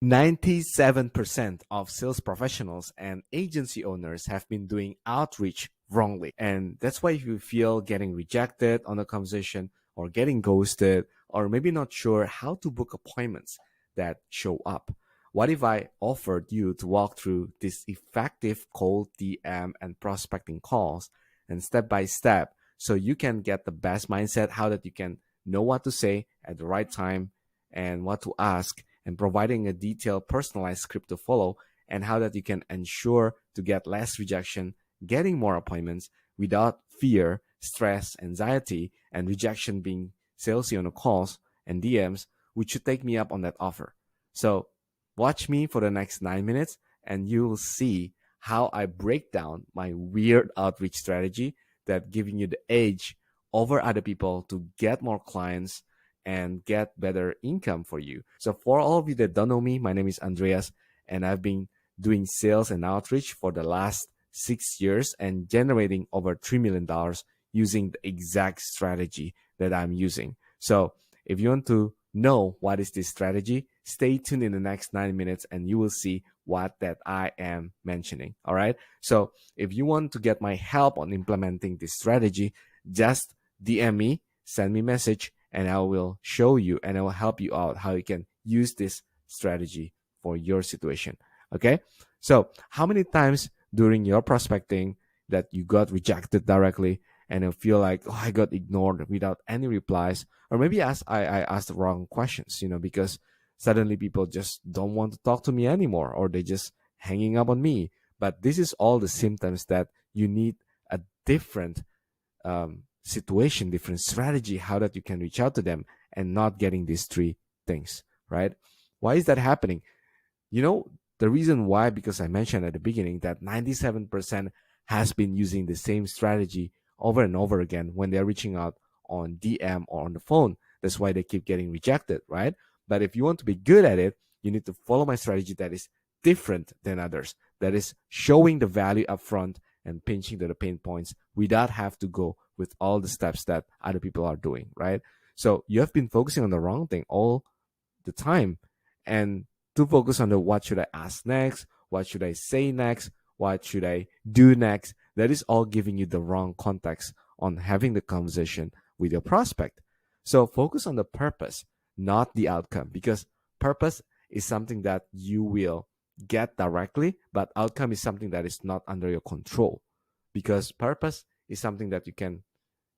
97% of sales professionals and agency owners have been doing outreach wrongly. And that's why you feel getting rejected on a conversation or getting ghosted or maybe not sure how to book appointments that show up. What if I offered you to walk through this effective cold DM and prospecting calls and step by step so you can get the best mindset, how that you can know what to say at the right time and what to ask, and providing a detailed personalized script to follow, and how that you can ensure to get less rejection, getting more appointments without fear, stress, anxiety, and rejection being salesy on the calls and DMs, which should take me up on that offer. So watch me for the next 9 minutes and you will see how I break down my weird outreach strategy that giving you the edge over other people to get more clients and get better income for you. So for all of you that don't know me, my name is Andreas and I've been doing sales and outreach for the last 6 years and generating over $3 million using the exact strategy that I'm using. So if you want to know what is this strategy, stay tuned in the next 9 minutes and you will see what that I am mentioning. All right. So if you want to get my help on implementing this strategy, just DM me, send me a message, and I will show you and I will help you out how you can use this strategy for your situation. Okay. So how many times during your prospecting that you got rejected directly and you feel like, oh, I got ignored without any replies, or maybe I asked the wrong questions, because suddenly people just don't want to talk to me anymore, or they just hanging up on me. But this is all the symptoms that you need a different situation, different strategy, how that you can reach out to them and not getting these three things, right? Why is that happening? The reason why, because I mentioned at the beginning that 97% has been using the same strategy over and over again when they're reaching out on DM or on the phone. That's why they keep getting rejected, right? But if you want to be good at it, you need to follow my strategy that is different than others, that is showing the value up front and pinching to the pain points without have to go with all the steps that other people are doing, right? So you have been focusing on the wrong thing all the time, and to focus on the what should I ask next, what should I say next, what should I do next, that is all giving you the wrong context on having the conversation with your prospect. So focus on the purpose, not the outcome, because purpose is something that you will get directly, but outcome is something that is not under your control, because purpose is something that you can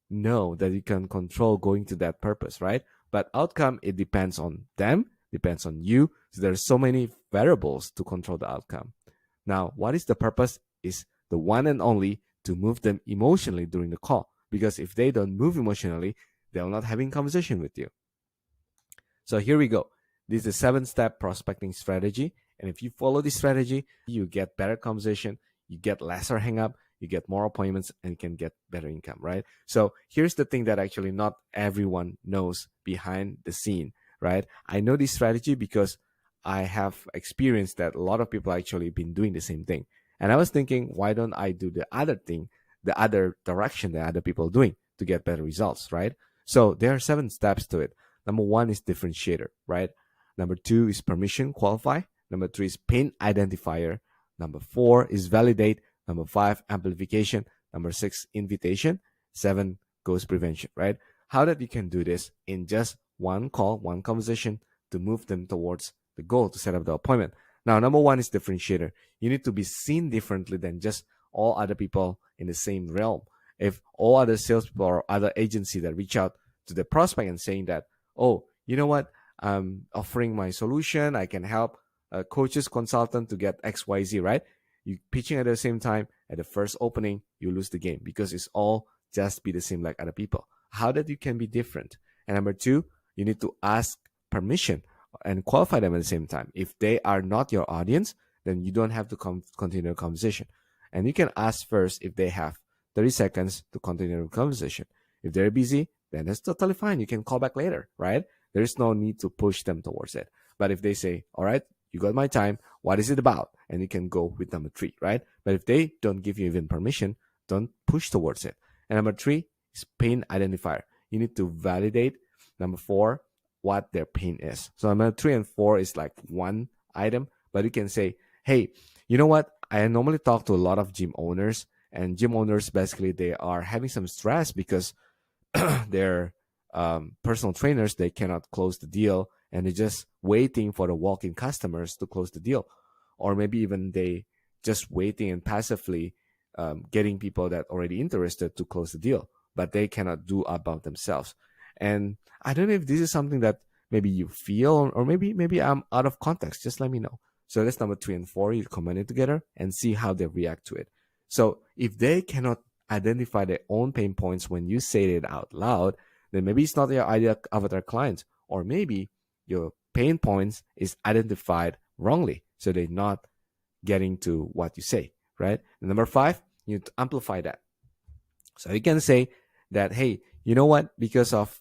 know, that you can control going to that purpose, right? But outcome, it depends on them, depends on you. So there's so many variables to control the outcome. Now, what is the purpose is the one and only to move them emotionally during the call. Because if they don't move emotionally, they're not having conversation with you. So here we go. This is a 7-step prospecting strategy. And if you follow this strategy, you get better conversation, you get lesser hang up, you get more appointments, and you can get better income, right? So here's the thing that actually not everyone knows behind the scene, right? I know this strategy because I have experienced that a lot of people actually been doing the same thing. And I was thinking, why don't I do the other thing, the other direction that other people are doing to get better results, right? So there are 7 steps to it. Number 1 is differentiator, right? Number 2 is permission qualify. Number 3 is pain identifier. Number 4 is validate. Number 5, amplification. Number 6, invitation. 7, ghost prevention, right? How that you can do this in just one call, one conversation to move them towards the goal to set up the appointment. Now, number 1 is differentiator. You need to be seen differently than just all other people in the same realm. If all other salespeople or other agency that reach out to the prospect and saying that, oh, you know what, I'm offering my solution, I can help a coaches consultant to get XYZ, right? You pitching at the same time, at the first opening, you lose the game because it's all just be the same like other people. How that you can be different? And number 2, you need to ask permission and qualify them at the same time. If they are not your audience, then you don't have to continue the conversation. And you can ask first if they have 30 seconds to continue the conversation. If they're busy, then that's totally fine. You can call back later, right? There's no need to push them towards it. But if they say, all right, you got my time, what is it about? And you can go with number 3, right? But if they don't give you even permission, don't push towards it. And number 3 is pain identifier. You need to validate, number 4, what their pain is. So number 3 and 4 is like one item, but you can say, hey, you know what? I normally talk to a lot of gym owners, and gym owners basically they are having some stress because their personal trainers they cannot close the deal, and they're just waiting for the walk-in customers to close the deal, or maybe even they just waiting and passively getting people that already interested to close the deal, but they cannot do about themselves. And I don't know if this is something that maybe you feel, or maybe I'm out of context. Just let me know. So that's number 3 and 4. You combine it together and see how they react to it. So if they cannot identify their own pain points when you say it out loud, then maybe it's not your ideal avatar client, or maybe your pain points is identified wrongly, so they're not getting to what you say, right? And number 5, you need to amplify that. So you can say that, hey, you know what? Because of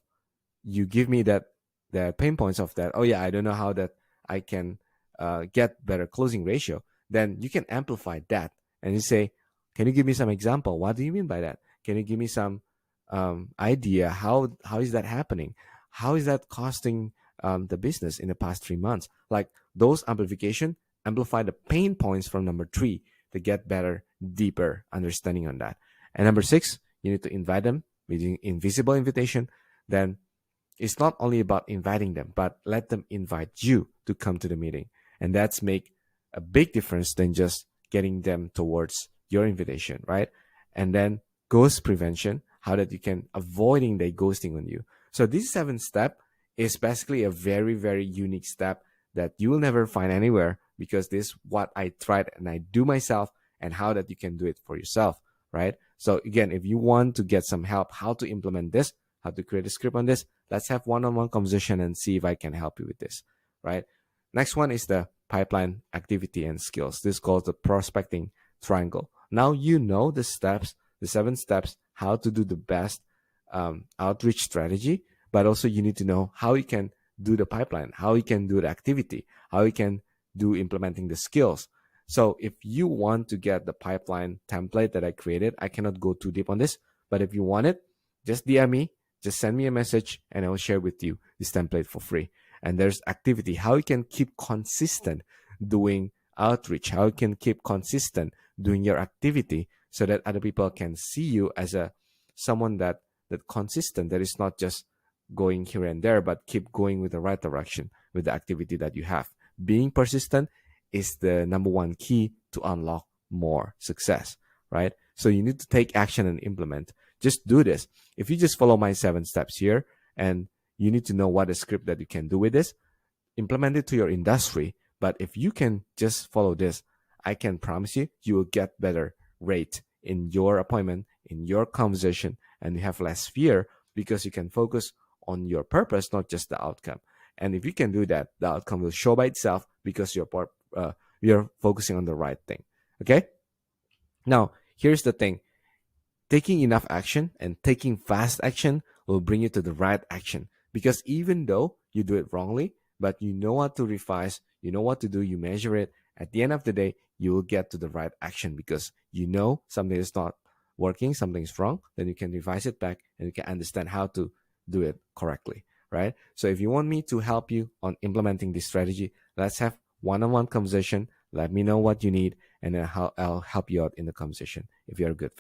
you give me that the pain points of that. Oh yeah, I don't know how that I can get better closing ratio. Then you can amplify that and you say, can you give me some example? What do you mean by that? Can you give me some idea how is that happening? How is that costing the business in the past 3 months? Like those amplification amplify the pain points from number 3 to get better, deeper understanding on that. And number 6, you need to invite them with invisible invitation. Then it's not only about inviting them, but let them invite you to come to the meeting. And that's make a big difference than just getting them towards your invitation, right? And then ghost prevention, how that you can avoiding the ghosting on you. So this 7th step is basically a very, very unique step that you will never find anywhere, because this is what I tried and I do myself, and how that you can do it for yourself, right? So again, if you want to get some help how to implement this, how to create a script on this, let's have one-on-one conversation and see if I can help you with this, right? Next one is the pipeline activity and skills. This is called the prospecting triangle. Now you know the steps, the 7 steps, how to do the best outreach strategy, but also you need to know how you can do the pipeline, how you can do the activity, how you can do implementing the skills. So if you want to get the pipeline template that I created, I cannot go too deep on this, but if you want it, just DM me, just send me a message, and I will share with you this template for free. And there's activity, how you can keep consistent doing outreach, how you can keep consistent doing your activity so that other people can see you as a someone that consistent, that is not just going here and there, but keep going with the right direction with the activity that you have. Being persistent is the number 1 key to unlock more success, right? So you need to take action and implement. Just do this. If you just follow my 7 steps here, and you need to know what a script that you can do with this, implement it to your industry. But if you can just follow this, I can promise you, you will get better rate in your appointment, in your conversation, and you have less fear because you can focus on your purpose, not just the outcome. And if you can do that, the outcome will show by itself because you're focusing on the right thing. Okay? Now, here's the thing. Taking enough action and taking fast action will bring you to the right action. Because even though you do it wrongly, but you know what to revise, you know what to do, you measure it, at the end of the day, you will get to the right action because you know something is not working, something is wrong, then you can revise it back and you can understand how to do it correctly, right? So if you want me to help you on implementing this strategy, let's have one-on-one conversation. Let me know what you need, and then I'll help you out in the conversation if you're a good